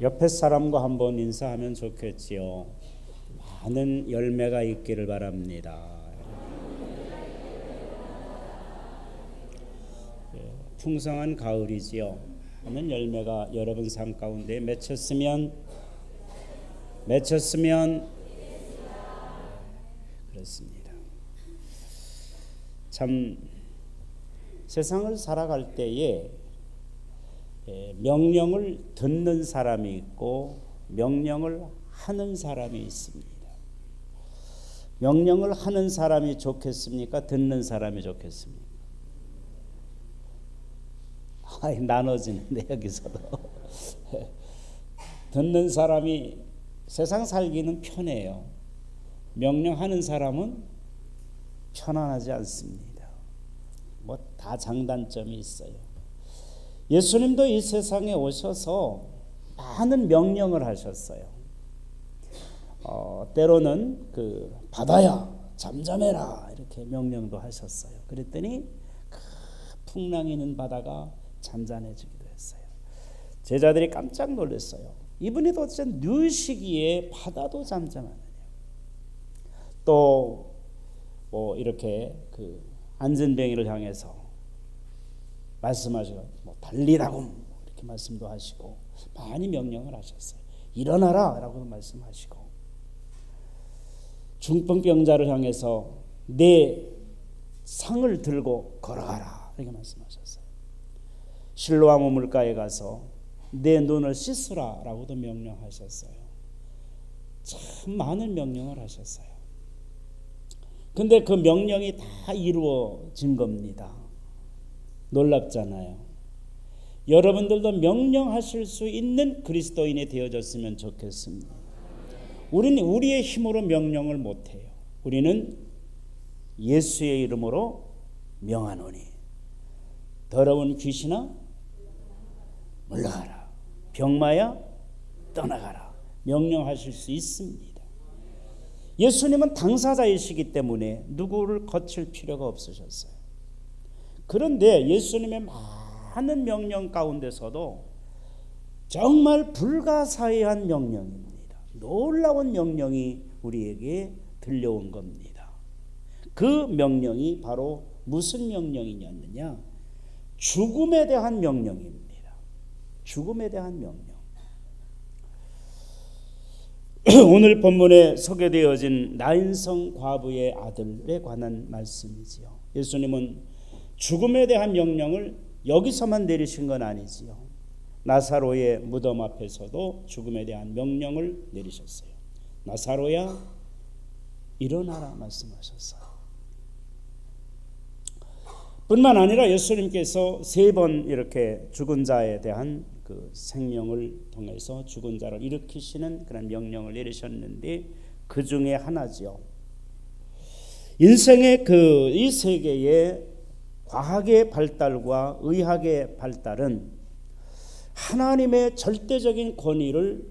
옆에 사람과 한번 인사하면 좋겠지요. 많은 열매가 있기를 바랍니다. 풍성한 가을이지요. 많은 열매가 여러분 삶 가운데 맺혔으면 그렇습니다. 참 세상을 살아갈 때에 명령을 듣는 사람이 있고 명령을 하는 사람이 있습니다. 명령을 하는 사람이 좋겠습니까? 듣는 사람이 좋겠습니까? 나눠지는데 여기서도 듣는 사람이 세상 살기는 편해요. 명령하는 사람은 편안하지 않습니다. 뭐 다 장단점이 있어요. 예수님도 이 세상에 오셔서 많은 명령을 하셨어요. 때로는 바다야 잠잠해라 이렇게 명령도 하셨어요. 그랬더니 그 풍랑이 있는 바다가 잔잔해지기도 했어요. 제자들이 깜짝 놀랐어요. 이분이 도대체 누 시기에 바다도 잠잠하느냐. 또 뭐 이렇게 안전뱅이를 향해서 말씀하시고 달리라고 이렇게 말씀도 하시고 많이 명령을 하셨어요. 일어나라 라고 말씀하시고 중풍병자를 향해서 내 상을 들고 걸어가라 이렇게 말씀하셨어요. 실로암 우물가에 가서 내 눈을 씻으라 라고도 명령하셨어요. 참 많은 명령을 하셨어요. 근데 그 명령이 다 이루어진 겁니다. 놀랍잖아요. 여러분들도 명령하실 수 있는 그리스도인이 되어졌으면 좋겠습니다. 우리는 우리의 힘으로 명령을 못해요. 우리는 예수의 이름으로 명하노니 더러운 귀신아 물러가라, 병마야 떠나가라 명령하실 수 있습니다. 예수님은 당사자이시기 때문에 누구를 거칠 필요가 없으셨어요. 그런데 예수님의 많은 명령 가운데서도 정말 불가사의한 명령입니다. 놀라운 명령이 우리에게 들려온 겁니다. 그 명령이 바로 무슨 명령이냐면요, 죽음에 대한 명령입니다. 죽음에 대한 명령. 오늘 본문에 소개되어진 나인성 과부의 아들에 관한 말씀이지요. 예수님은 죽음에 대한 명령을 여기서만 내리신 건 아니지요. 나사로의 무덤 앞에서도 죽음에 대한 명령을 내리셨어요. 나사로야 일어나라 말씀하셨어요. 뿐만 아니라 예수님께서 3번 이렇게 죽은 자에 대한 그 생명을 통해서 죽은 자를 일으키시는 그런 명령을 내리셨는데 그 중에 하나지요. 인생의 이 세계의 과학의 발달과 의학의 발달은 하나님의 절대적인 권위를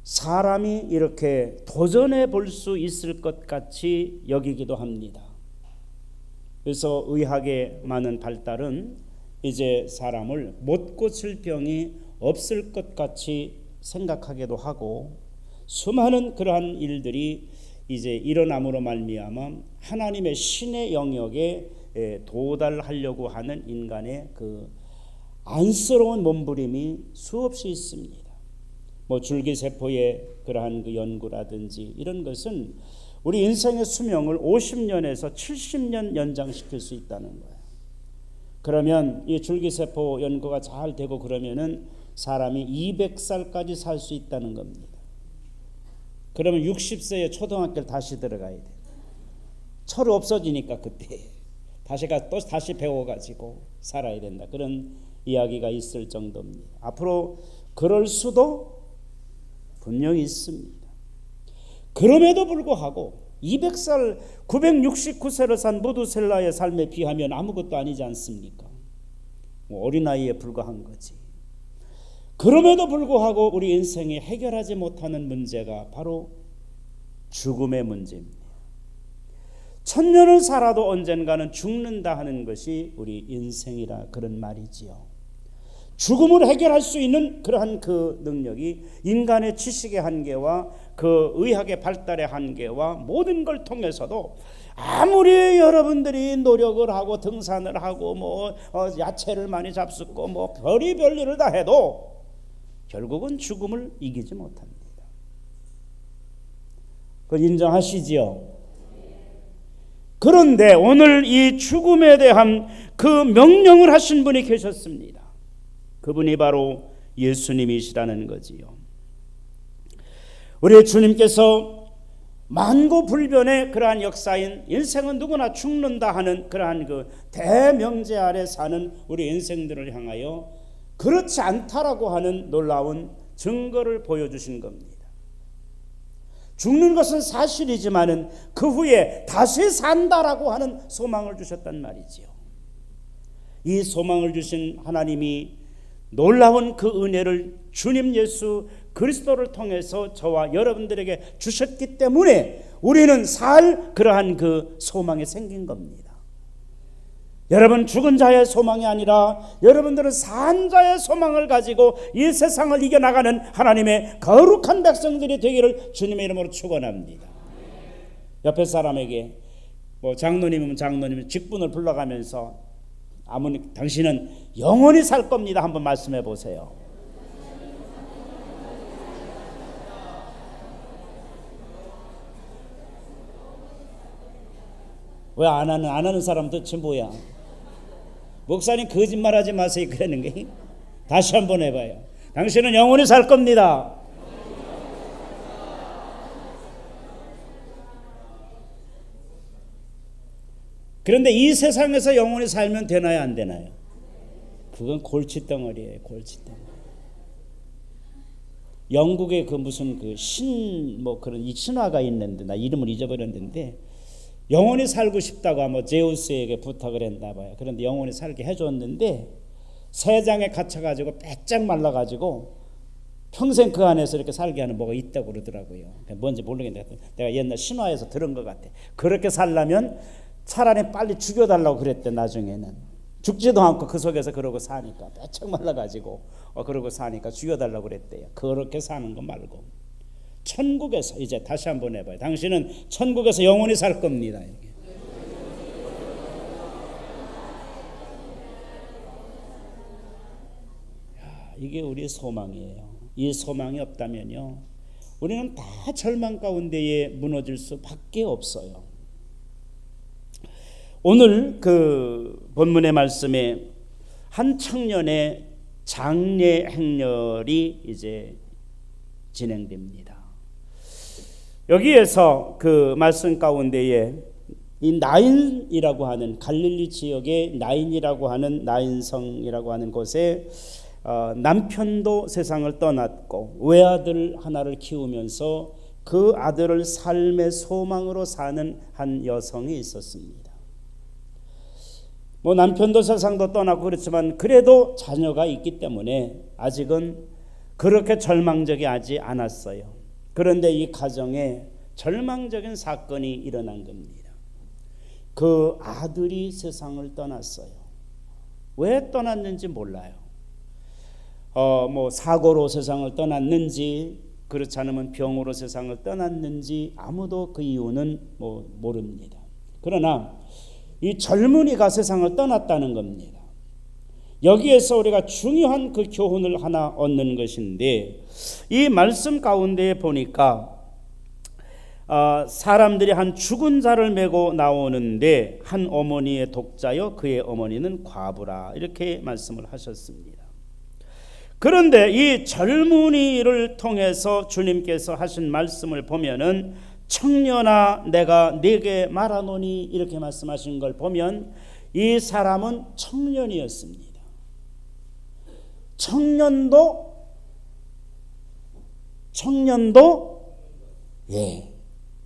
사람이 이렇게 도전해 볼 수 있을 것 같이 여기기도 합니다. 그래서 의학의 많은 발달은 이제 사람을 못 고칠 병이 없을 것 같이 생각하기도 하고 수많은 그러한 일들이 이제 일어남으로 말미암아 하나님의 신의 영역에 도달하려고 하는 인간의 그 안쓰러운 몸부림이 수없이 있습니다. 뭐 줄기세포의 그러한 그 연구라든지 이런 것은 우리 인생의 수명을 50년에서 70년 연장시킬 수 있다는 거예요. 그러면 이 줄기세포 연구가 잘 되고 그러면은 사람이 200살까지 살 수 있다는 겁니다. 그러면 60세에 초등학교를 다시 들어가야 돼. 철이 없어지니까 그때 다시 배워가지고 살아야 된다. 그런 이야기가 있을 정도입니다. 앞으로 그럴 수도 분명히 있습니다. 그럼에도 불구하고 200살 969세를 산 무두셀라의 삶에 비하면 아무것도 아니지 않습니까? 어린아이에 불과한 거지. 그럼에도 불구하고 우리 인생에 해결하지 못하는 문제가 바로 죽음의 문제입니다. 1000년을 살아도 언젠가는 죽는다 하는 것이 우리 인생이라 그런 말이지요. 죽음을 해결할 수 있는 그러한 그 능력이 인간의 지식의 한계와 그 의학의 발달의 한계와 모든 걸 통해서도 아무리 여러분들이 노력을 하고 등산을 하고 야채를 많이 잡숫고 별의별 일을 다 해도 결국은 죽음을 이기지 못합니다. 그걸 인정하시지요? 그런데 오늘 이 죽음에 대한 그 명령을 하신 분이 계셨습니다. 그분이 바로 예수님이시라는 거지요. 우리 주님께서 만고불변의 그러한 역사인 인생은 누구나 죽는다 하는 그러한 그 대명제 아래 사는 우리 인생들을 향하여 그렇지 않다라고 하는 놀라운 증거를 보여주신 겁니다. 죽는 것은 사실이지만은 그 후에 다시 산다라고 하는 소망을 주셨단 말이지요. 이 소망을 주신 하나님이 놀라운 그 은혜를 주님 예수 그리스도를 통해서 저와 여러분들에게 주셨기 때문에 우리는 살 그러한 그 소망이 생긴 겁니다. 여러분, 죽은 자의 소망이 아니라 여러분들은 산 자의 소망을 가지고 이 세상을 이겨나가는 하나님의 거룩한 백성들이 되기를 주님의 이름으로 축원합니다. 옆에 사람에게 장로님이면 장로님 직분을 불러가면서 아무니 당신은 영원히 살 겁니다. 한번 말씀해 보세요. 왜 안 하는 사람 도대체 뭐야? 목사님 거짓말하지 마세요 그러는 게. 다시 한번 해봐요. 당신은 영원히 살 겁니다. 그런데 이 세상에서 영원히 살면 되나요, 안 되나요? 그건 골칫덩어리예요, 골칫덩어리. 영국에 그 무슨 그 그런 이 신화가 있는데 나 이름을 잊어버렸는데 영원히 살고 싶다고 아마 제우스에게 부탁을 했나 봐요. 그런데 영원히 살게 해줬는데 세장에 갇혀가지고 빼짝 말라가지고 평생 그 안에서 이렇게 살게 하는 뭐가 있다고 그러더라고요. 뭔지 모르겠는데 내가 옛날 신화에서 들은 것 같아. 그렇게 살려면 차라리 빨리 죽여달라고 그랬대. 나중에는 죽지도 않고 그 속에서 그러고 사니까 빼짝 말라가지고 그러고 사니까 죽여달라고 그랬대요. 그렇게 사는 거 말고 천국에서, 이제 다시 한번 해봐요. 당신은 천국에서 영원히 살 겁니다. 이게 우리의 소망이에요. 이 소망이 없다면요 우리는 다 절망 가운데에 무너질 수밖에 없어요. 오늘 그 본문의 말씀에 한 청년의 장례 행렬이 이제 진행됩니다. 여기에서 그 말씀 가운데에 이 나인이라고 하는 갈릴리 지역의 나인이라고 하는 나인성이라고 하는 곳에 남편도 세상을 떠났고 외아들 하나를 키우면서 그 아들을 삶의 소망으로 사는 한 여성이 있었습니다. 남편도 세상도 떠나고 그렇지만 그래도 자녀가 있기 때문에 아직은 그렇게 절망적이지 않았어요. 그런데 이 가정에 절망적인 사건이 일어난 겁니다. 그 아들이 세상을 떠났어요. 왜 떠났는지 몰라요. 사고로 세상을 떠났는지 그렇지 않으면 병으로 세상을 떠났는지 아무도 그 이유는 모릅니다. 그러나 이 젊은이가 세상을 떠났다는 겁니다. 여기에서 우리가 중요한 그 교훈을 하나 얻는 것인데 이 말씀 가운데에 보니까 사람들이 한 죽은 자를 메고 나오는데 한 어머니의 독자요 그의 어머니는 과부라 이렇게 말씀을 하셨습니다. 그런데 이 젊은이를 통해서 주님께서 하신 말씀을 보면은 청년아 내가 네게 말하노니 이렇게 말씀하신 걸 보면 이 사람은 청년이었습니다. 청년도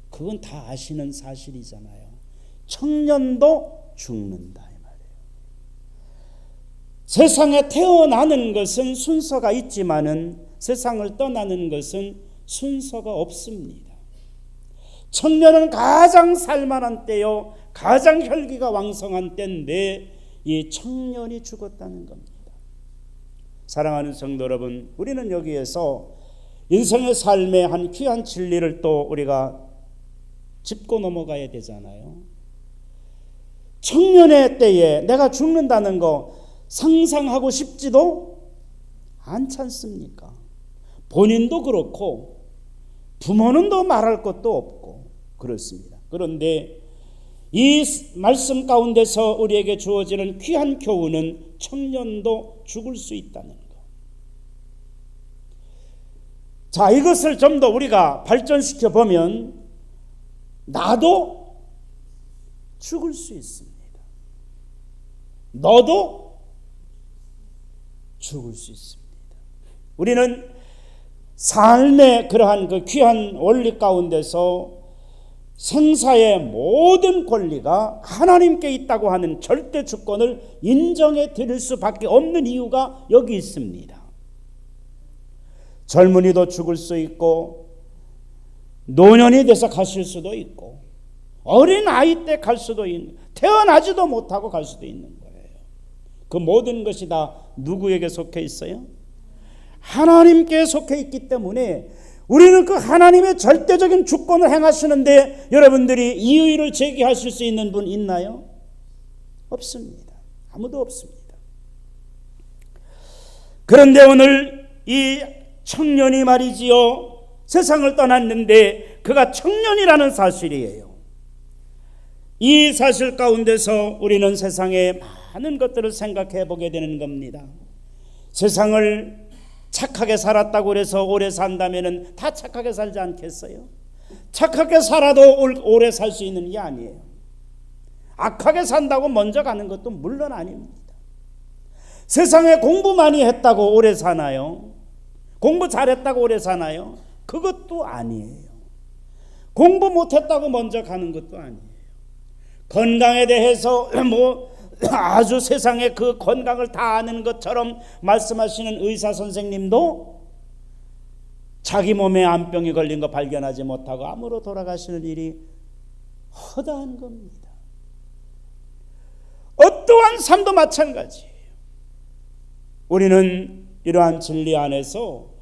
그건 다 아시는 사실이잖아요. 청년도 죽는다 이 말이에요. 세상에 태어나는 것은 순서가 있지만은 세상을 떠나는 것은 순서가 없습니다. 청년은 가장 살만한 때요, 가장 혈기가 왕성한 때인데 이 청년이 죽었다는 겁니다. 사랑하는 성도 여러분, 우리는 여기에서 인생의 삶의 한 귀한 진리를 또 우리가 짚고 넘어가야 되잖아요. 청년의 때에 내가 죽는다는 거 상상하고 싶지도 않지 않습니까? 본인도 그렇고 부모는 더 말할 것도 없고 그렇습니다. 그런데 이 말씀 가운데서 우리에게 주어지는 귀한 교훈은 청년도 죽을 수 있다는 것. 자, 이것을 좀 더 우리가 발전시켜 보면 나도 죽을 수 있습니다. 너도 죽을 수 있습니다. 우리는 삶의 그러한 그 귀한 원리 가운데서 생사의 모든 권리가 하나님께 있다고 하는 절대 주권을 인정해 드릴 수밖에 없는 이유가 여기 있습니다. 젊은이도 죽을 수 있고 노년이 돼서 가실 수도 있고 어린 아이 때 갈 수도 있는, 태어나지도 못하고 갈 수도 있는 거예요. 그 모든 것이 다 누구에게 속해 있어요? 하나님께 속해 있기 때문에 우리는 그 하나님의 절대적인 주권을 행하시는데 여러분들이 이의를 제기하실 수 있는 분 있나요? 없습니다. 아무도 없습니다. 그런데 오늘 이 청년이 말이지요, 세상을 떠났는데 그가 청년이라는 사실이에요. 이 사실 가운데서 우리는 세상의 많은 것들을 생각해 보게 되는 겁니다. 세상을 착하게 살았다고 해서 오래 산다면 다 착하게 살지 않겠어요? 착하게 살아도 오래 살 수 있는 게 아니에요. 악하게 산다고 먼저 가는 것도 물론 아닙니다. 세상에 공부 많이 했다고 오래 사나요? 공부 잘했다고 오래 사나요? 그것도 아니에요. 공부 못했다고 먼저 가는 것도 아니에요. 건강에 대해서 아주 세상에 그 건강을 다 아는 것처럼 말씀하시는 의사 선생님도 자기 몸에 암병이 걸린 거 발견하지 못하고 암으로 돌아가시는 일이 허다한 겁니다. 어떠한 삶도 마찬가지예요. 우리는 이러한 진리 안에서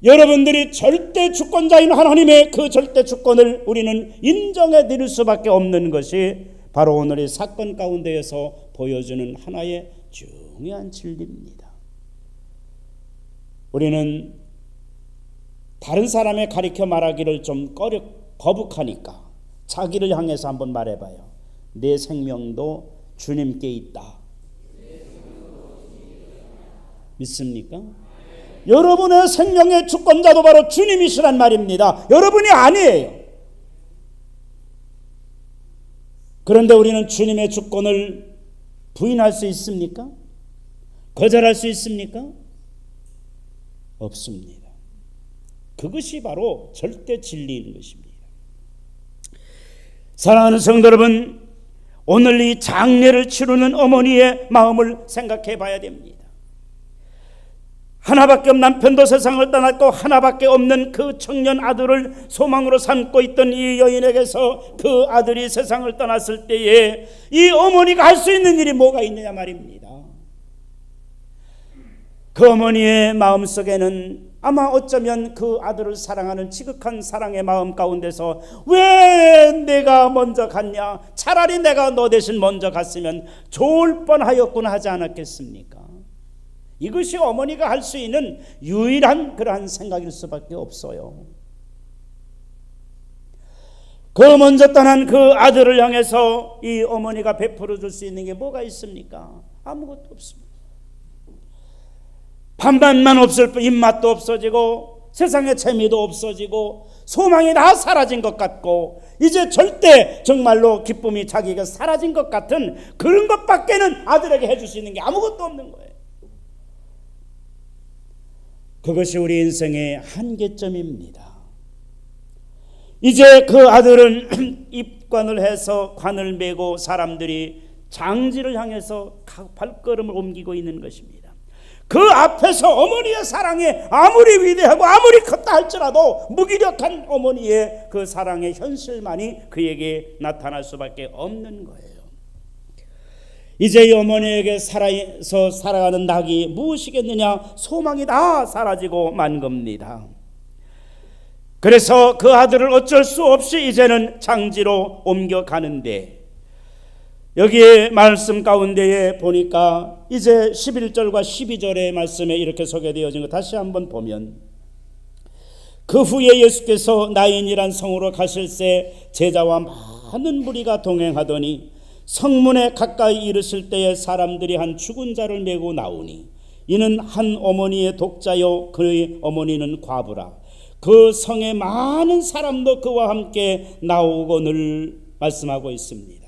여러분들이 절대 주권자인 하나님의 그 절대 주권을 우리는 인정해 드릴 수밖에 없는 것이 바로 오늘의 사건 가운데에서 보여주는 하나의 중요한 진리입니다. 우리는 다른 사람의 가리켜 말하기를 좀 거북하니까 자기를 향해서 한번 말해봐요. 내 생명도 주님께 있다. 믿습니까? 여러분의 생명의 주권자도 바로 주님이시란 말입니다. 여러분이 아니에요. 그런데 우리는 주님의 주권을 부인할 수 있습니까? 거절할 수 있습니까? 없습니다. 그것이 바로 절대 진리인 것입니다. 사랑하는 성도 여러분, 오늘 이 장례를 치르는 어머니의 마음을 생각해 봐야 됩니다. 하나밖에 없는 남편도 세상을 떠났고 하나밖에 없는 그 청년 아들을 소망으로 삼고 있던 이 여인에게서 그 아들이 세상을 떠났을 때에 이 어머니가 할 수 있는 일이 뭐가 있느냐 말입니다. 그 어머니의 마음속에는 아마 어쩌면 그 아들을 사랑하는 지극한 사랑의 마음 가운데서 왜 내가 먼저 갔냐, 차라리 내가 너 대신 먼저 갔으면 좋을 뻔하였구나 하지 않았겠습니까? 이것이 어머니가 할 수 있는 유일한 그러한 생각일 수밖에 없어요. 그 먼저 떠난 그 아들을 향해서 이 어머니가 베풀어 줄 수 있는 게 뭐가 있습니까? 아무것도 없습니다. 밥맛만 없을 뿐 입맛도 없어지고 세상의 재미도 없어지고 소망이 다 사라진 것 같고 이제 절대 정말로 기쁨이 자기가 사라진 것 같은 그런 것밖에는 아들에게 해줄 수 있는 게 아무것도 없는 거예요. 그것이 우리 인생의 한계점입니다. 이제 그 아들은 입관을 해서 관을 메고 사람들이 장지를 향해서 발걸음을 옮기고 있는 것입니다. 그 앞에서 어머니의 사랑이 아무리 위대하고 아무리 컸다 할지라도 무기력한 어머니의 그 사랑의 현실만이 그에게 나타날 수밖에 없는 거예요. 이제 이 어머니에게 살아가는 낙이 무엇이겠느냐? 소망이 다 사라지고 만 겁니다. 그래서 그 아들을 어쩔 수 없이 이제는 장지로 옮겨가는데, 여기에 말씀 가운데에 보니까 이제 11절과 12절의 말씀에 이렇게 소개되어진 것 다시 한번 보면, 그 후에 예수께서 나인이란 성으로 가실새 제자와 많은 무리가 동행하더니 성문에 가까이 이르실 때에 사람들이 한 죽은 자를 메고 나오니 이는 한 어머니의 독자요 그의 어머니는 과부라. 그 성에 많은 사람도 그와 함께 나오거늘 말씀하고 있습니다.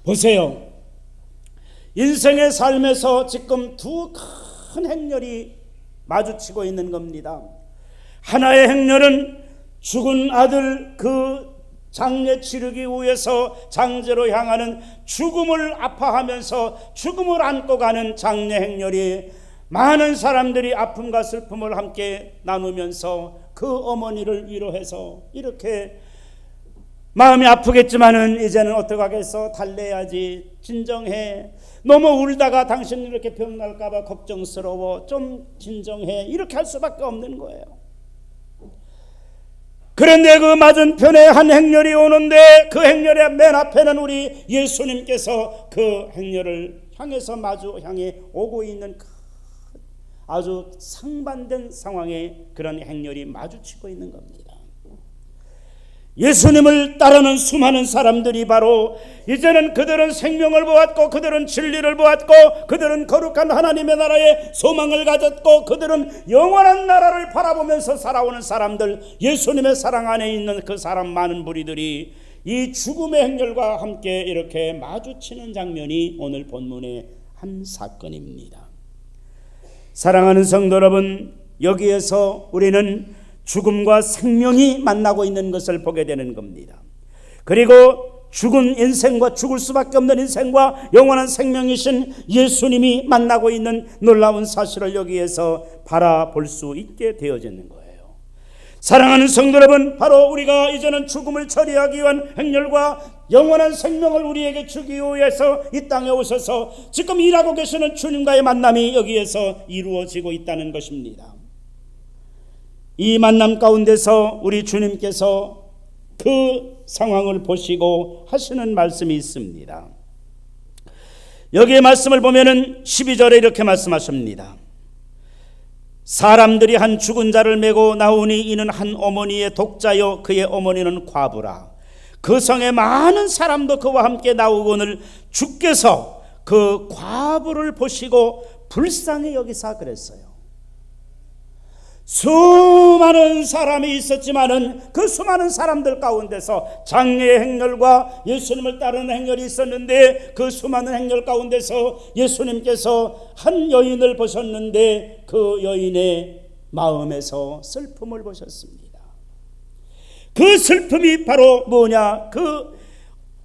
보세요. 인생의 삶에서 지금 두 큰 행렬이 마주치고 있는 겁니다. 하나의 행렬은 죽은 아들 그 장례 치르기 위해서 장제로 향하는 죽음을 아파하면서 죽음을 안고 가는 장례 행렬이, 많은 사람들이 아픔과 슬픔을 함께 나누면서 그 어머니를 위로해서 이렇게 마음이 아프겠지만은 이제는 어떡하겠어, 달래야지, 진정해, 너무 울다가 당신 이렇게 병 날까봐 걱정스러워, 좀 진정해, 이렇게 할 수밖에 없는 거예요. 그런데 그 맞은편에 한 행렬이 오는데 그 행렬의 맨 앞에는 우리 예수님께서 그 행렬을 향해서 향해 오고 있는 아주 상반된 상황의 그런 행렬이 마주치고 있는 겁니다. 예수님을 따르는 수많은 사람들이 바로 이제는 그들은 생명을 보았고, 그들은 진리를 보았고, 그들은 거룩한 하나님의 나라에 소망을 가졌고, 그들은 영원한 나라를 바라보면서 살아오는 사람들, 예수님의 사랑 안에 있는 그 사람 많은 무리들이 이 죽음의 행렬과 함께 이렇게 마주치는 장면이 오늘 본문의 한 사건입니다. 사랑하는 성도 여러분, 여기에서 우리는 죽음과 생명이 만나고 있는 것을 보게 되는 겁니다. 그리고 죽은 인생과 죽을 수밖에 없는 인생과 영원한 생명이신 예수님이 만나고 있는 놀라운 사실을 여기에서 바라볼 수 있게 되어지는 거예요. 사랑하는 성도 여러분, 바로 우리가 이제는 죽음을 처리하기 위한 행렬과 영원한 생명을 우리에게 주기 위해서 이 땅에 오셔서 지금 일하고 계시는 주님과의 만남이 여기에서 이루어지고 있다는 것입니다. 이 만남 가운데서 우리 주님께서 그 상황을 보시고 하시는 말씀이 있습니다. 여기에 말씀을 보면은 12절에 이렇게 말씀하십니다. 사람들이 한 죽은 자를 메고 나오니 이는 한 어머니의 독자요 그의 어머니는 과부라. 그 성에 많은 사람도 그와 함께 나오거늘 주께서 그 과부를 보시고 불쌍히 여기사 그랬어요. 수많은 사람이 있었지만은 그 수많은 사람들 가운데서 장례 행렬과 예수님을 따르는 행렬이 있었는데, 그 수많은 행렬 가운데서 예수님께서 한 여인을 보셨는데 그 여인의 마음에서 슬픔을 보셨습니다. 그 슬픔이 바로 뭐냐? 그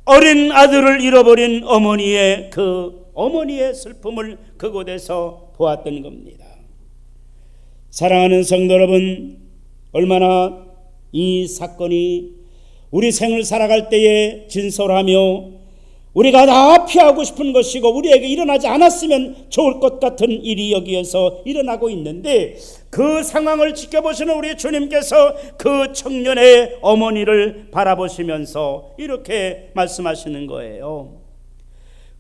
어린 아들을 잃어버린 어머니의 슬픔을 그곳에서 보았던 겁니다. 사랑하는 성도 여러분, 얼마나 이 사건이 우리 생을 살아갈 때에 진솔하며 우리가 다 피하고 싶은 것이고 우리에게 일어나지 않았으면 좋을 것 같은 일이 여기에서 일어나고 있는데, 그 상황을 지켜보시는 우리 주님께서 그 청년의 어머니를 바라보시면서 이렇게 말씀하시는 거예요.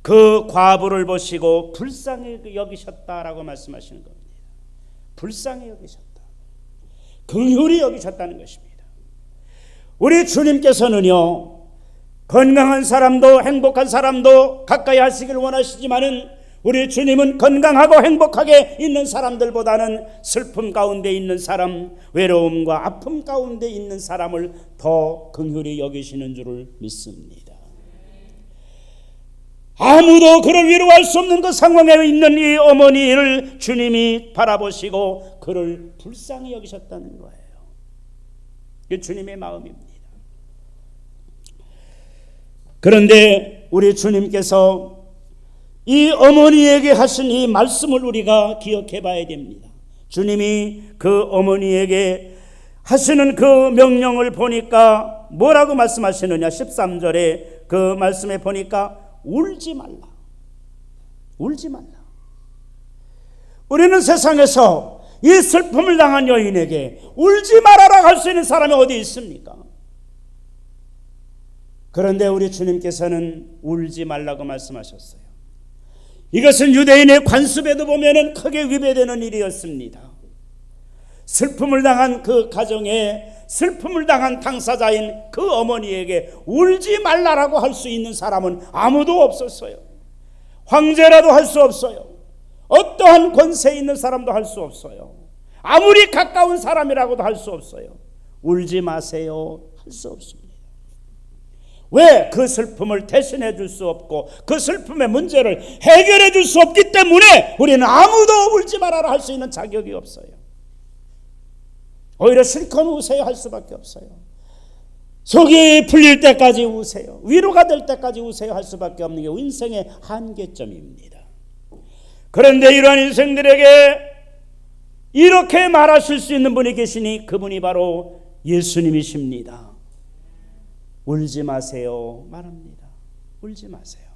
그 과부를 보시고 불쌍히 여기셨다라고 말씀하시는 겁니다. 불쌍히 여기셨다, 긍휼히 여기셨다는 것입니다. 우리 주님께서는요, 건강한 사람도 행복한 사람도 가까이 하시길 원하시지만은 우리 주님은 건강하고 행복하게 있는 사람들보다는 슬픔 가운데 있는 사람, 외로움과 아픔 가운데 있는 사람을 더 긍휼히 여기시는 줄을 믿습니다. 아무도 그를 위로할 수 없는 그 상황에 있는 이 어머니를 주님이 바라보시고 그를 불쌍히 여기셨다는 거예요. 이게 주님의 마음입니다. 그런데 우리 주님께서 이 어머니에게 하신 이 말씀을 우리가 기억해 봐야 됩니다. 주님이 그 어머니에게 하시는 그 명령을 보니까 뭐라고 말씀하시느냐? 13절에 그 말씀에 보니까 울지 말라. 울지 말라. 우리는 세상에서 이 슬픔을 당한 여인에게 울지 말아라 할 수 있는 사람이 어디 있습니까? 그런데 우리 주님께서는 울지 말라고 말씀하셨어요. 이것은 유대인의 관습에도 보면은 크게 위배되는 일이었습니다. 슬픔을 당한 그 가정에 슬픔을 당한 당사자인 그 어머니에게 울지 말라라고 할 수 있는 사람은 아무도 없었어요. 황제라도 할 수 없어요. 어떠한 권세 있는 사람도 할 수 없어요. 아무리 가까운 사람이라고도 할 수 없어요. 울지 마세요 할 수 없습니다. 왜? 그 슬픔을 대신해 줄 수 없고 그 슬픔의 문제를 해결해 줄 수 없기 때문에 우리는 아무도 울지 말아라 할 수 있는 자격이 없어요. 오히려 실컷 우세요 할 수밖에 없어요. 속이 풀릴 때까지 우세요. 위로가 될 때까지 우세요 할 수밖에 없는 게 인생의 한계점입니다. 그런데 이러한 인생들에게 이렇게 말하실 수 있는 분이 계시니 그분이 바로 예수님이십니다. 울지 마세요 말합니다. 울지 마세요.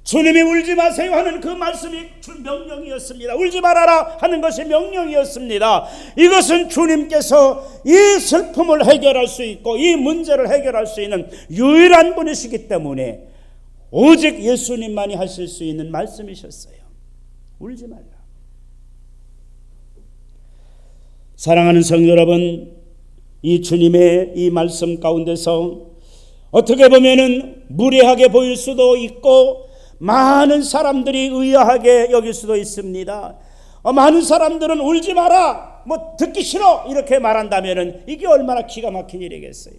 주님이 울지 마세요 하는 그 말씀이 명령이었습니다. 울지 말아라 하는 것이 명령이었습니다. 이것은 주님께서 이 슬픔을 해결할 수 있고 이 문제를 해결할 수 있는 유일한 분이시기 때문에 오직 예수님만이 하실 수 있는 말씀이셨어요. 울지 말라. 사랑하는 성도 여러분, 이 주님의 이 말씀 가운데서 어떻게 보면은 무례하게 보일 수도 있고 많은 사람들이 의아하게 여길 수도 있습니다. 많은 사람들은 울지 마라, 듣기 싫어 이렇게 말한다면은 이게 얼마나 기가 막힌 일이겠어요.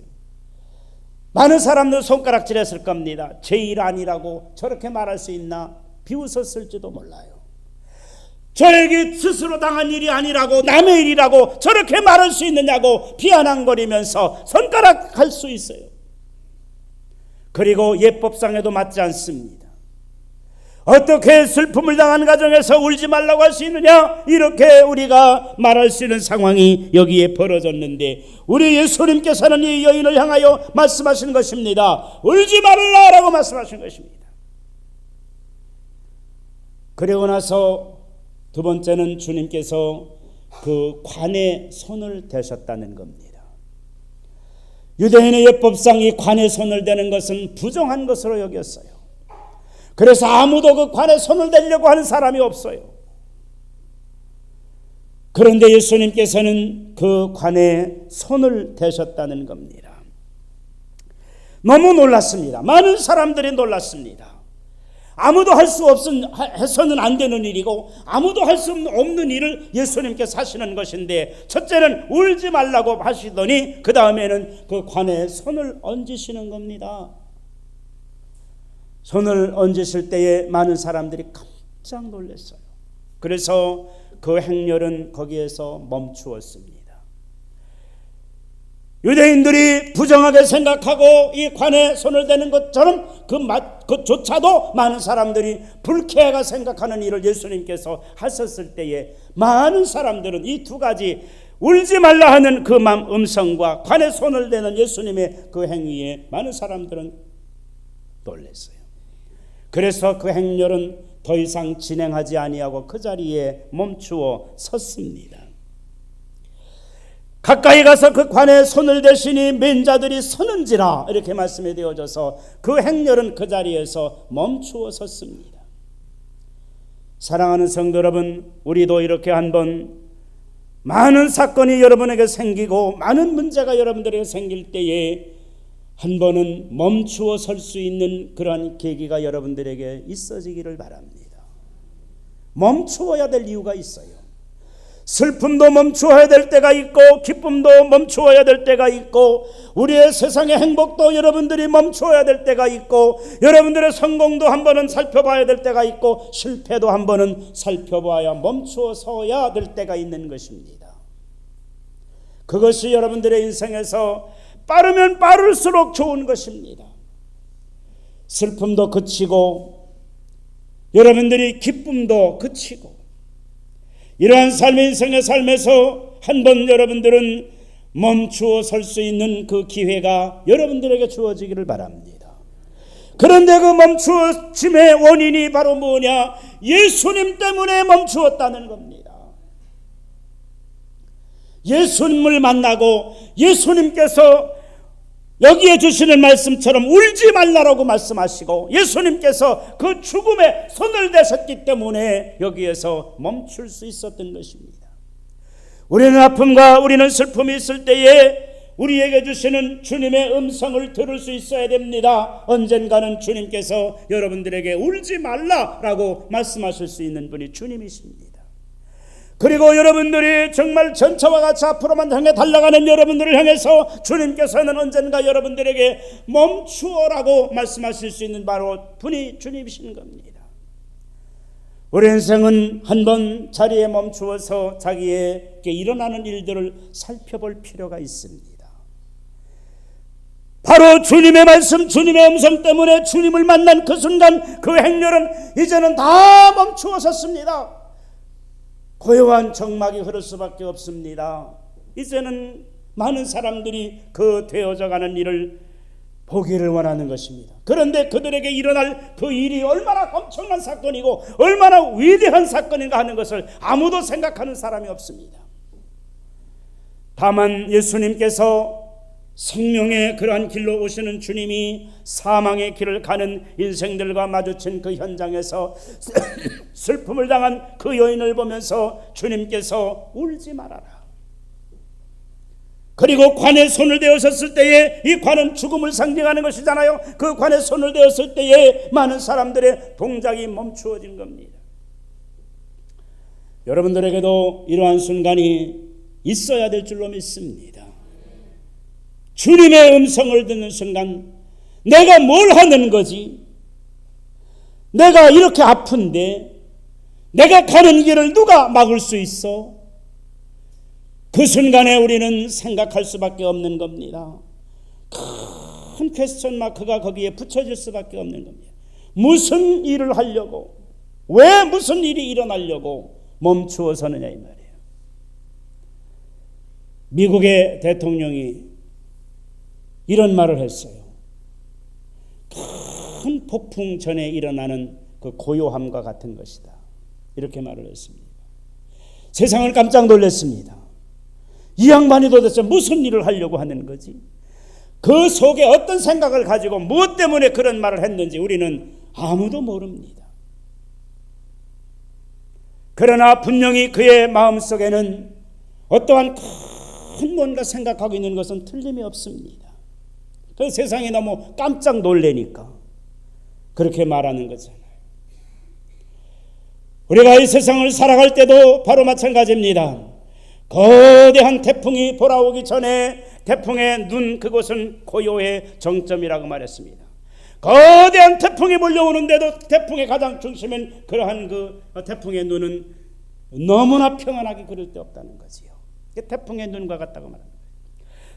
많은 사람들은 손가락질했을 겁니다. 제 일 아니라고 저렇게 말할 수 있나 비웃었을지도 몰라요. 저에게 스스로 당한 일이 아니라고 남의 일이라고 저렇게 말할 수 있느냐고 비아냥거리면서 손가락할 수 있어요. 그리고 예법상에도 맞지 않습니다. 어떻게 슬픔을 당한 가정에서 울지 말라고 할 수 있느냐, 이렇게 우리가 말할 수 있는 상황이 여기에 벌어졌는데 우리 예수님께서는 이 여인을 향하여 말씀하신 것입니다. 울지 말라라고 말씀하신 것입니다. 그리고 나서 두 번째는 주님께서 그 관에 손을 대셨다는 겁니다. 유대인의 예법상 이 관에 손을 대는 것은 부정한 것으로 여겼어요. 그래서 아무도 그 관에 손을 대려고 하는 사람이 없어요. 그런데 예수님께서는 그 관에 손을 대셨다는 겁니다. 너무 놀랐습니다. 많은 사람들이 놀랐습니다. 아무도 할 수 해서는 안 되는 일이고 아무도 할 수 없는 일을 예수님께서 하시는 것인데, 첫째는 울지 말라고 하시더니 그 다음에는 그 관에 손을 얹으시는 겁니다. 손을 얹으실 때에 많은 사람들이 깜짝 놀랐어요. 그래서 그 행렬은 거기에서 멈추었습니다. 유대인들이 부정하게 생각하고 이 관에 손을 대는 것처럼 그조차도 많은 사람들이 불쾌하게 생각하는 일을 예수님께서 하셨을 때에 많은 사람들은 이 두 가지 울지 말라 하는 그 음성과 관에 손을 대는 예수님의 그 행위에 많은 사람들은 놀랐어요. 그래서 그 행렬은 더 이상 진행하지 아니하고 그 자리에 멈추어 섰습니다. 가까이 가서 그 관에 손을 대시니 맨자들이 서는지라 이렇게 말씀이 되어져서 그 행렬은 그 자리에서 멈추어 섰습니다. 사랑하는 성도 여러분, 우리도 이렇게 한번 많은 사건이 여러분에게 생기고 많은 문제가 여러분들에게 생길 때에 한 번은 멈추어 설 수 있는 그러한 계기가 여러분들에게 있어지기를 바랍니다. 멈추어야 될 이유가 있어요. 슬픔도 멈추어야 될 때가 있고 기쁨도 멈추어야 될 때가 있고 우리의 세상의 행복도 여러분들이 멈추어야 될 때가 있고 여러분들의 성공도 한 번은 살펴봐야 될 때가 있고 실패도 한 번은 살펴봐야 멈추어 서야 될 때가 있는 것입니다. 그것이 여러분들의 인생에서 빠르면 빠를수록 좋은 것입니다. 슬픔도 그치고 여러분들이 기쁨도 그치고 이러한 삶의 인생의 삶에서 한번 여러분들은 멈추어 설 수 있는 그 기회가 여러분들에게 주어지기를 바랍니다. 그런데 그 멈추어짐의 원인이 바로 뭐냐? 예수님 때문에 멈추었다는 겁니다. 예수님을 만나고 예수님께서 여기에 주시는 말씀처럼 울지 말라라고 말씀하시고 예수님께서 그 죽음에 손을 대셨기 때문에 여기에서 멈출 수 있었던 것입니다. 우리는 아픔과 우리는 슬픔이 있을 때에 우리에게 주시는 주님의 음성을 들을 수 있어야 됩니다. 언젠가는 주님께서 여러분들에게 울지 말라라고 말씀하실 수 있는 분이 주님이십니다. 그리고 여러분들이 정말 전차와 같이 앞으로만 향해 달려가는 여러분들을 향해서 주님께서는 언젠가 여러분들에게 멈추어라고 말씀하실 수 있는 바로 분이 주님이신 겁니다. 우리 인생은 한번 자리에 멈추어서 자기에게 일어나는 일들을 살펴볼 필요가 있습니다. 바로 주님의 말씀, 주님의 음성 때문에 주님을 만난 그 순간 그 행렬은 이제는 다 멈추어 섰습니다. 고요한 정막이 흐를 수밖에 없습니다. 이제는 많은 사람들이 그 되어져가는 일을 보기를 원하는 것입니다. 그런데 그들에게 일어날 그 일이 얼마나 엄청난 사건이고 얼마나 위대한 사건인가 하는 것을 아무도 생각하는 사람이 없습니다. 다만 예수님께서 생명의 그러한 길로 오시는 주님이 사망의 길을 가는 인생들과 마주친 그 현장에서 슬픔을 당한 그 여인을 보면서 주님께서 울지 말아라. 그리고 관에 손을 대었을 때에 이 관은 죽음을 상징하는 것이잖아요. 그 관에 손을 대었을 때에 많은 사람들의 동작이 멈추어진 겁니다. 여러분들에게도 이러한 순간이 있어야 될 줄로 믿습니다. 주님의 음성을 듣는 순간 내가 뭘 하는 거지? 내가 이렇게 아픈데 내가 가는 길을 누가 막을 수 있어? 그 순간에 우리는 생각할 수밖에 없는 겁니다. 큰 퀘스천 마크가 거기에 붙여질 수밖에 없는 겁니다. 무슨 일을 하려고, 왜 무슨 일이 일어나려고 멈추어 서느냐 이 말이에요. 미국의 대통령이 이런 말을 했어요. 큰 폭풍 전에 일어나는 그 고요함과 같은 것이다. 이렇게 말을 했습니다. 세상을 깜짝 놀랐습니다. 이 양반이 도대체 무슨 일을 하려고 하는 거지? 그 속에 어떤 생각을 가지고 무엇 때문에 그런 말을 했는지 우리는 아무도 모릅니다. 그러나 분명히 그의 마음속에는 어떠한 큰 뭔가 생각하고 있는 것은 틀림이 없습니다. 그 세상이 너무 깜짝 놀래니까 그렇게 말하는 거잖아요. 우리가 이 세상을 살아갈 때도 바로 마찬가지입니다. 거대한 태풍이 돌아오기 전에 태풍의 눈, 그곳은 고요의 정점이라고 말했습니다. 거대한 태풍이 몰려오는데도 태풍의 가장 중심은 그러한 그 태풍의 눈은 너무나 평안하게 그럴 데 없다는 거지요. 태풍의 눈과 같다고 말합니다.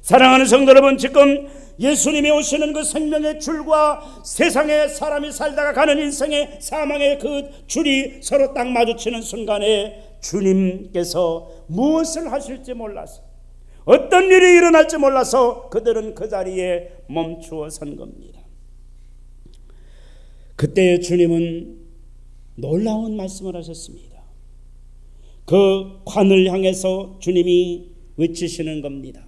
사랑하는 성도 여러분, 지금 예수님이 오시는 그 생명의 줄과 세상에 사람이 살다가 가는 인생의 사망의 그 줄이 서로 딱 마주치는 순간에 주님께서 무엇을 하실지 몰라서, 어떤 일이 일어날지 몰라서 그들은 그 자리에 멈추어 선 겁니다. 그때 주님은 놀라운 말씀을 하셨습니다. 그 관을 향해서 주님이 외치시는 겁니다.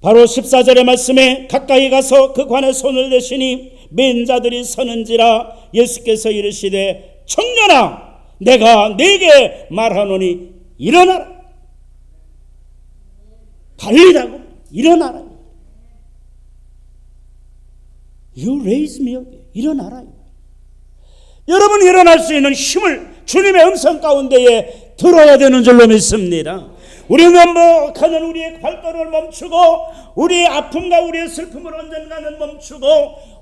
바로 14절의 말씀에 가까이 가서 그 관에 손을 대시니 맨 자들이 서는지라 예수께서 이르시되 청년아 내가 네게 말하노니 일어나라. 달리라고 일어나라. You raise me up. 일어나라. 여러분 일어날 수 있는 힘을 주님의 음성 가운데에 들어야 되는 줄로 믿습니다. 우리는 가는 우리의 발걸음을 멈추고 우리의 아픔과 우리의 슬픔을 언젠가는 멈추고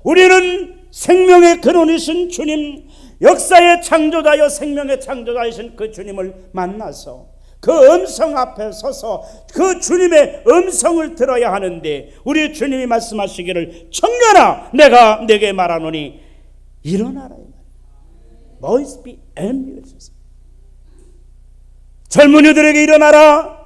우리는 생명의 근원이신 주님, 역사의 창조자여 생명의 창조자이신 그 주님을 만나서 그 음성 앞에 서서 그 주님의 음성을 들어야 하는데 우리 주님이 말씀하시기를 청년아 내가 네게 말하노니 일어나라. Boys be ambitious. 젊은이들에게 일어나라.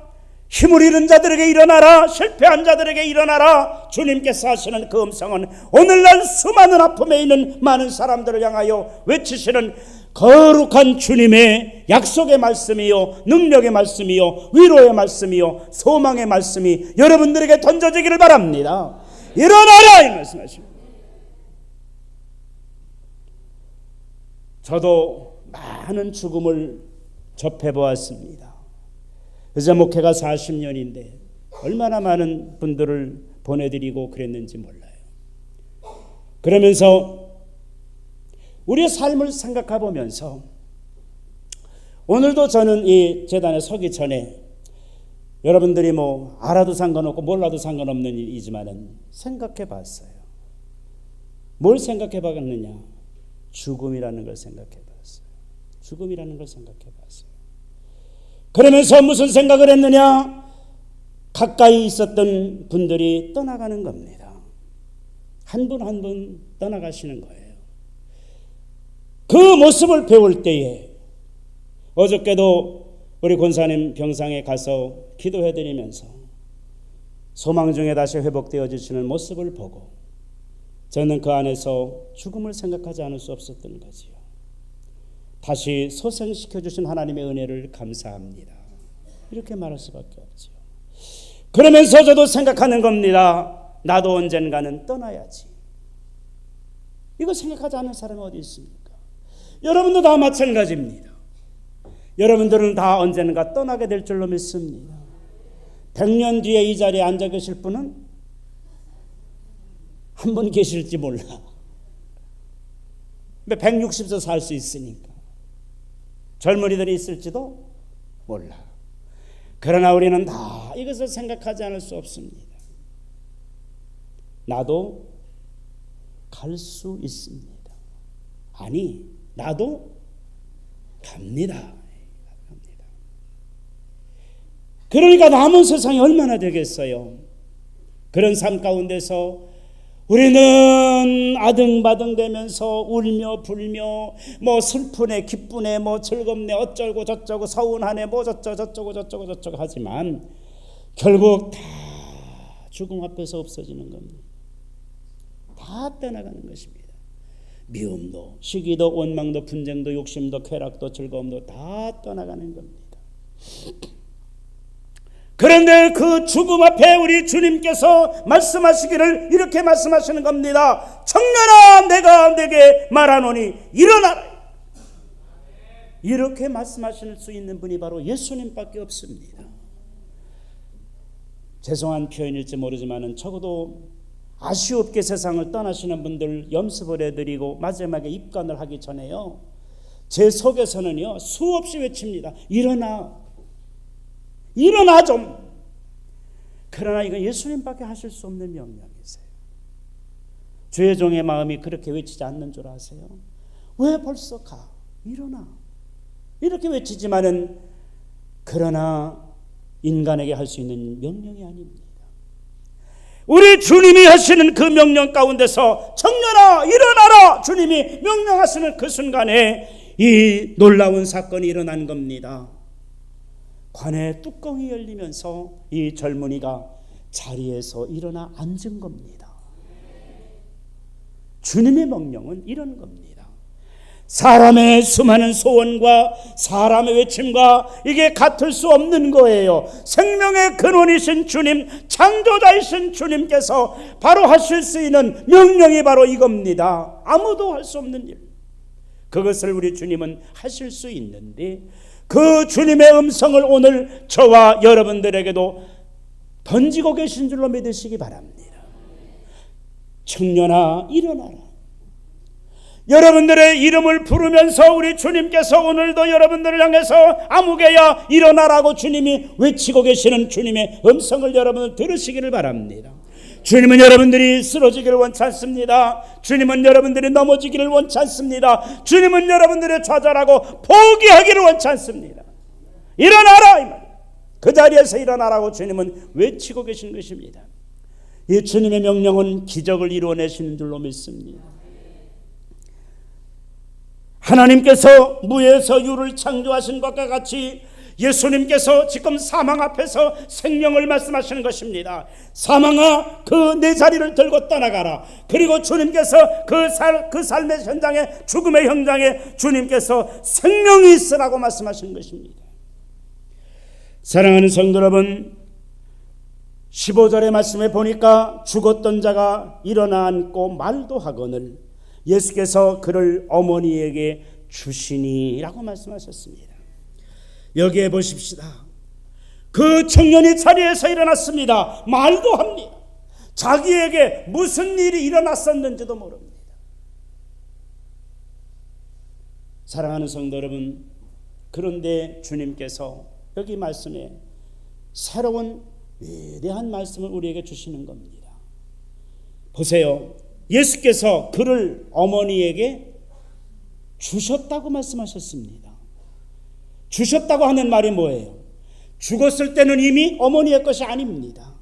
힘을 잃은 자들에게 일어나라, 실패한 자들에게 일어나라. 주님께서 하시는 그 음성은 오늘날 수많은 아픔에 있는 많은 사람들을 향하여 외치시는 거룩한 주님의 약속의 말씀이요, 능력의 말씀이요, 위로의 말씀이요, 소망의 말씀이 여러분들에게 던져지기를 바랍니다. 일어나라 이 말씀하십니다. 저도 많은 죽음을 접해보았습니다. 이제 목회가 40년인데 얼마나 많은 분들을 보내드리고 그랬는지 몰라요. 그러면서 우리의 삶을 생각해 보면서 오늘도 저는 이 재단에 서기 전에 여러분들이 뭐 알아도 상관없고 몰라도 상관없는 일이지만은 생각해 봤어요. 뭘 생각해 봤느냐? 죽음이라는 걸 생각해 봤어요. 죽음이라는 걸 생각해 봤어요. 그러면서 무슨 생각을 했느냐? 가까이 있었던 분들이 떠나가는 겁니다. 한 분 한 분 떠나가시는 거예요. 그 모습을 배울 때에 어저께도 우리 권사님 병상에 가서 기도해드리면서 소망 중에 다시 회복되어지시는 모습을 보고 저는 그 안에서 죽음을 생각하지 않을 수 없었던 거지요. 다시 소생시켜주신 하나님의 은혜를 감사합니다. 이렇게 말할 수밖에 없지요. 그러면서 저도 생각하는 겁니다. 나도 언젠가는 떠나야지. 이거 생각하지 않는 사람이 어디 있습니까? 여러분도 다 마찬가지입니다. 여러분들은 다 언젠가 떠나게 될 줄로 믿습니다. 100년 뒤에 이 자리에 앉아 계실 분은 한 분 계실지 몰라. 근데 160세 살 수 있으니까. 젊은이들이 있을지도 몰라. 그러나 우리는 다 이것을 생각하지 않을 수 없습니다. 나도 갈 수 있습니다. 아니, 나도 갑니다. 그러니까 남은 세상이 얼마나 되겠어요? 그런 삶 가운데서 우리는 아등바등되면서 울며 불며 뭐 슬프네 기쁘네 뭐 즐겁네 어쩌고 저쩌고 서운하네 뭐 저쩌고 하지만 결국 다 죽음 앞에서 없어지는 겁니다. 다 떠나가는 것입니다. 미움도 시기도 원망도 분쟁도 욕심도 쾌락도 즐거움도 다 떠나가는 겁니다. 그런데 그 죽음 앞에 우리 주님께서 말씀하시기를 이렇게 말씀하시는 겁니다. 청년아 내가 내게 말하노니 일어나라. 이렇게 말씀하실 수 있는 분이 바로 예수님밖에 없습니다. 죄송한 표현일지 모르지만 적어도 아쉬웁게 세상을 떠나시는 분들 염습을 해드리고 마지막에 입관을 하기 전에요, 제 속에서는요 수없이 외칩니다. 일어나 좀. 그러나 이건 예수님밖에 하실 수 없는 명령이세요. 주의 종의 마음이 그렇게 외치지 않는 줄 아세요? 왜 벌써 가? 일어나. 이렇게 외치지만은 그러나 인간에게 할 수 있는 명령이 아닙니다. 우리 주님이 하시는 그 명령 가운데서 청년아 일어나라 주님이 명령하시는 그 순간에 이 놀라운 사건이 일어난 겁니다. 관의 뚜껑이 열리면서 이 젊은이가 자리에서 일어나 앉은 겁니다. 주님의 명령은 이런 겁니다. 사람의 수많은 소원과 사람의 외침과 이게 같을 수 없는 거예요. 생명의 근원이신 주님, 창조자이신 주님께서 바로 하실 수 있는 명령이 바로 이겁니다. 아무도 할 수 없는 일. 그것을 우리 주님은 하실 수 있는데 그 주님의 음성을 오늘 저와 여러분들에게도 던지고 계신 줄로 믿으시기 바랍니다. 청년아 일어나라. 여러분들의 이름을 부르면서 우리 주님께서 오늘도 여러분들을 향해서 아무개야 일어나라고 주님이 외치고 계시는 주님의 음성을 여러분 들으시기를 바랍니다. 주님은 여러분들이 쓰러지기를 원치 않습니다. 주님은 여러분들이 넘어지기를 원치 않습니다. 주님은 여러분들이 좌절하고 포기하기를 원치 않습니다. 일어나라 이 말이에요. 그 자리에서 일어나라고 주님은 외치고 계신 것입니다. 이 주님의 명령은 기적을 이루어내시는 줄로 믿습니다. 하나님께서 무에서 유를 창조하신 것과 같이 예수님께서 지금 사망 앞에서 생명을 말씀하시는 것입니다. 사망아, 그 내 자리를 들고 떠나가라. 그리고 주님께서 그 삶의 현장에, 죽음의 현장에 주님께서 생명이 있으라고 말씀하시는 것입니다. 사랑하는 성도 여러분, 15절의 말씀에 보니까 죽었던 자가 일어나 앉고 말도 하거늘 예수께서 그를 어머니에게 주시니라고 말씀하셨습니다. 여기에 보십시다. 그 청년이 자리에서 일어났습니다. 말도 합니다. 자기에게 무슨 일이 일어났었는지도 모릅니다. 사랑하는 성도 여러분, 그런데 주님께서 여기 말씀에 새로운 위대한 말씀을 우리에게 주시는 겁니다. 보세요. 예수께서 그를 어머니에게 주셨다고 말씀하셨습니다. 주셨다고 하는 말이 뭐예요? 죽었을 때는 이미 어머니의 것이 아닙니다.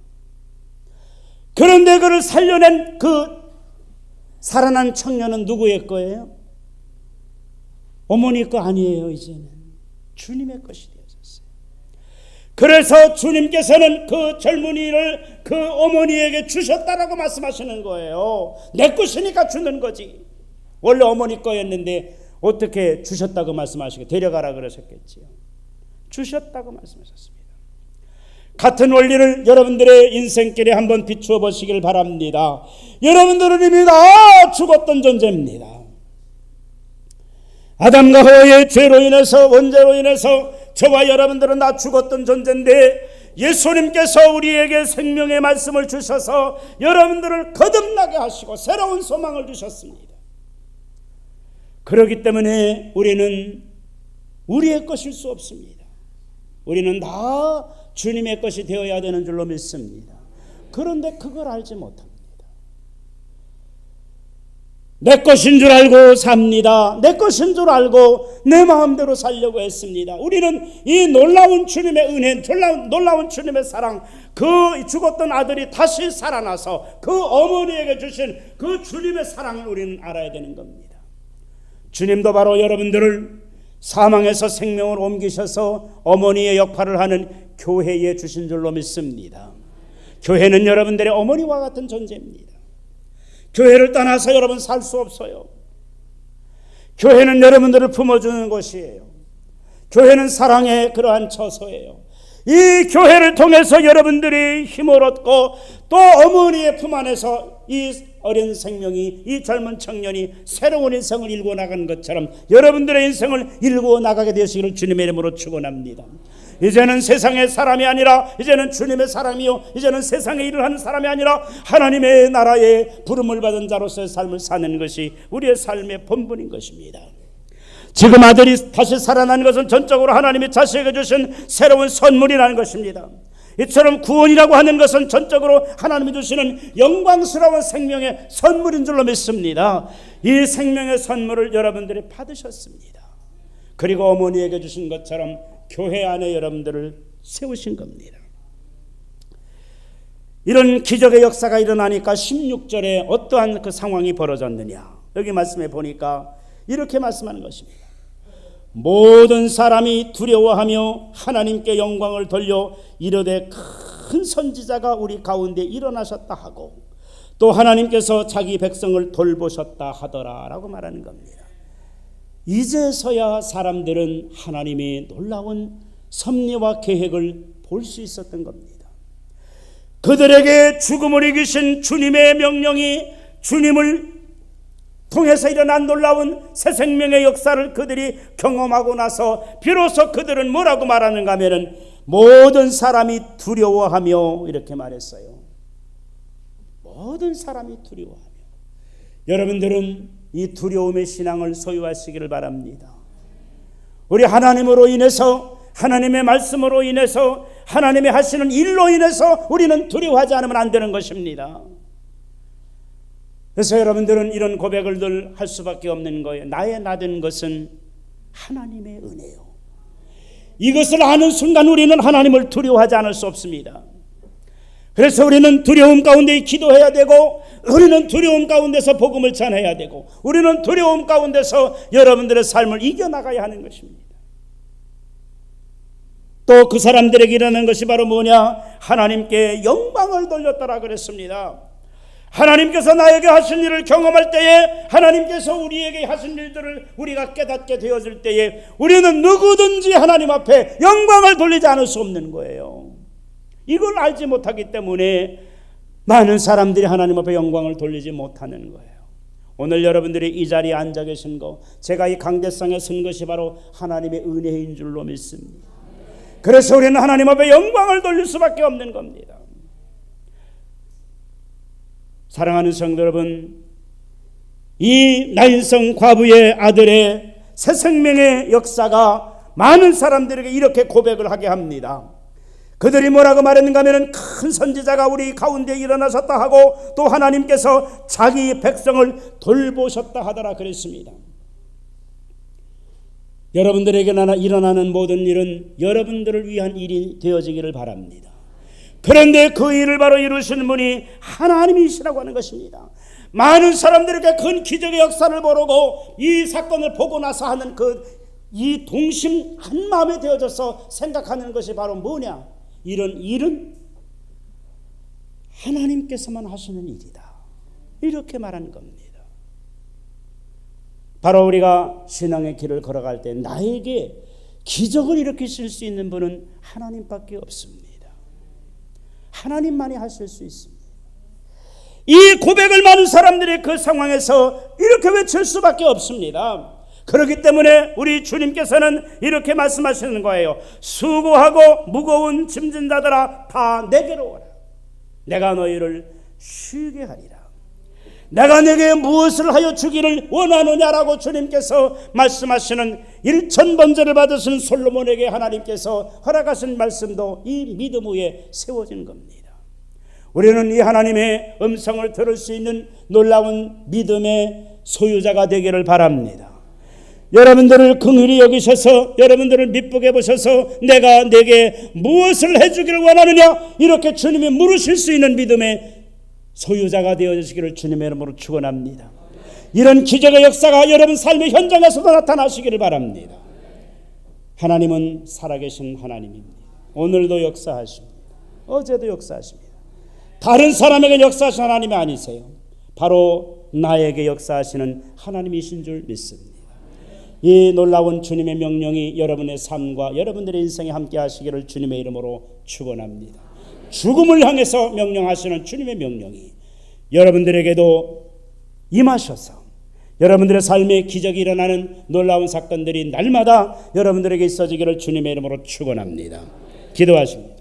그런데 그를 살려낸 그 살아난 청년은 누구의 거예요? 어머니의 거 아니에요. 이제는 주님의 것이 되어졌어요. 그래서 주님께서는 그 젊은이를 그 어머니에게 주셨다라고 말씀하시는 거예요. 내 것이니까 주는 거지. 원래 어머니 거였는데 어떻게 주셨다고 말씀하시고 데려가라 그러셨겠지요. 주셨다고 말씀하셨습니다. 같은 원리를 여러분들의 인생길에 한번 비추어 보시길 바랍니다. 여러분들은 이미 다 죽었던 존재입니다. 아담과 하와의 죄로 인해서, 원죄로 인해서 저와 여러분들은 다 죽었던 존재인데 예수님께서 우리에게 생명의 말씀을 주셔서 여러분들을 거듭나게 하시고 새로운 소망을 주셨습니다. 그렇기 때문에 우리는 우리의 것일 수 없습니다. 우리는 다 주님의 것이 되어야 되는 줄로 믿습니다. 그런데 그걸 알지 못합니다. 내 것인 줄 알고 삽니다. 내 것인 줄 알고 내 마음대로 살려고 했습니다. 우리는 이 놀라운 주님의 은혜, 놀라운 주님의 사랑, 그 죽었던 아들이 다시 살아나서 그 어머니에게 주신 그 주님의 사랑을 우리는 알아야 되는 겁니다. 주님도 바로 여러분들을 사망에서 생명을 옮기셔서 어머니의 역할을 하는 교회에 주신 줄로 믿습니다. 교회는 여러분들의 어머니와 같은 존재입니다. 교회를 떠나서 여러분 살 수 없어요. 교회는 여러분들을 품어주는 곳이에요. 교회는 사랑의 그러한 처소예요. 이 교회를 통해서 여러분들이 힘을 얻고 또 어머니의 품 안에서 이 어린 생명이, 이 젊은 청년이 새로운 인생을 일구어 나가는 것처럼 여러분들의 인생을 일구어 나가게 되시기를 주님의 이름으로 축원합니다. 이제는 세상의 사람이 아니라 이제는 주님의 사람이요, 이제는 세상에 일을 하는 사람이 아니라 하나님의 나라에 부름을 받은 자로서의 삶을 사는 것이 우리의 삶의 본분인 것입니다. 지금 아들이 다시 살아난 것은 전적으로 하나님이 자식에게 주신 새로운 선물이라는 것입니다. 이처럼 구원이라고 하는 것은 전적으로 하나님이 주시는 영광스러운 생명의 선물인 줄로 믿습니다. 이 생명의 선물을 여러분들이 받으셨습니다. 그리고 어머니에게 주신 것처럼 교회 안에 여러분들을 세우신 겁니다. 이런 기적의 역사가 일어나니까 16절에 어떠한 그 상황이 벌어졌느냐, 여기 말씀해 보니까 이렇게 말씀하는 것입니다. 모든 사람이 두려워하며 하나님께 영광을 돌려 이르되 큰 선지자가 우리 가운데 일어나셨다 하고 또 하나님께서 자기 백성을 돌보셨다 하더라 라고 말하는 겁니다. 이제서야 사람들은 하나님의 놀라운 섭리와 계획을 볼 수 있었던 겁니다. 그들에게 죽음을 이기신 주님의 명령이, 주님을 통해서 일어난 놀라운 새 생명의 역사를 그들이 경험하고 나서 비로소 그들은 뭐라고 말하는가 하면은 모든 사람이 두려워하며 이렇게 말했어요. 모든 사람이 두려워하며. 여러분들은 이 두려움의 신앙을 소유하시기를 바랍니다. 우리 하나님으로 인해서, 하나님의 말씀으로 인해서, 하나님의 하시는 일로 인해서 우리는 두려워하지 않으면 안 되는 것입니다. 그래서 여러분들은 이런 고백을 늘 할 수밖에 없는 거예요. 나의 나된 것은 하나님의 은혜요. 이것을 아는 순간 우리는 하나님을 두려워하지 않을 수 없습니다. 그래서 우리는 두려움 가운데 기도해야 되고, 우리는 두려움 가운데서 복음을 전해야 되고, 우리는 두려움 가운데서 여러분들의 삶을 이겨나가야 하는 것입니다. 또 그 사람들에게 일어난 것이 바로 뭐냐? 하나님께 영광을 돌렸다라 그랬습니다. 하나님께서 나에게 하신 일을 경험할 때에, 하나님께서 우리에게 하신 일들을 우리가 깨닫게 되어질 때에 우리는 누구든지 하나님 앞에 영광을 돌리지 않을 수 없는 거예요. 이걸 알지 못하기 때문에 많은 사람들이 하나님 앞에 영광을 돌리지 못하는 거예요. 오늘 여러분들이 이 자리에 앉아 계신 거, 제가 이 강대상에 선 것이 바로 하나님의 은혜인 줄로 믿습니다. 그래서 우리는 하나님 앞에 영광을 돌릴 수밖에 없는 겁니다. 사랑하는 성도 여러분, 이 나인성 과부의 아들의 새 생명의 역사가 많은 사람들에게 이렇게 고백을 하게 합니다. 그들이 뭐라고 말했는가 하면, 큰 선지자가 우리 가운데 일어나셨다 하고 또 하나님께서 자기 백성을 돌보셨다 하더라 그랬습니다. 여러분들에게 일어나는 모든 일은 여러분들을 위한 일이 되어지기를 바랍니다. 그런데 그 일을 바로 이루시는 분이 하나님이시라고 하는 것입니다. 많은 사람들에게 큰 기적의 역사를 모르고 이 사건을 보고 나서 하는 이 동심 한 마음에 되어져서 생각하는 것이 바로 뭐냐? 이런 일은 하나님께서만 하시는 일이다, 이렇게 말하는 겁니다. 바로 우리가 신앙의 길을 걸어갈 때 나에게 기적을 일으키실 수 있는 분은 하나님밖에 없습니다. 하나님만이 하실 수 있습니다. 이 고백을 많은 사람들이 그 상황에서 이렇게 외칠 수밖에 없습니다. 그렇기 때문에 우리 주님께서는 이렇게 말씀하시는 거예요. 수고하고 무거운 짐진 자들아, 다 내게로 오라. 내가 너희를 쉬게 하리라. 내가 내게 무엇을 하여 주기를 원하느냐라고 주님께서 말씀하시는 1000번제를 받으신 솔로몬에게 하나님께서 허락하신 말씀도 이 믿음 위에 세워진 겁니다. 우리는 이 하나님의 음성을 들을 수 있는 놀라운 믿음의 소유자가 되기를 바랍니다. 여러분들을 긍휼히 여기셔서, 여러분들을 미쁘게 보셔서 내가 내게 무엇을 해주기를 원하느냐, 이렇게 주님이 물으실 수 있는 믿음의 소유자가 되어주시기를 주님의 이름으로 축원합니다. 이런 기적의 역사가 여러분 삶의 현장에서도 나타나시기를 바랍니다. 하나님은 살아계신 하나님입니다. 오늘도 역사하십니다. 어제도 역사하십니다. 다른 사람에게 역사하신 하나님이 아니세요. 바로 나에게 역사하시는 하나님이신 줄 믿습니다. 이 놀라운 주님의 명령이 여러분의 삶과 여러분들의 인생에 함께 하시기를 주님의 이름으로 축원합니다. 죽음을 향해서 명령하시는 주님의 명령이 여러분들에게도 임하셔서 여러분들의 삶에 기적이 일어나는 놀라운 사건들이 날마다 여러분들에게 있어지기를 주님의 이름으로 축원합니다. 기도하십니다.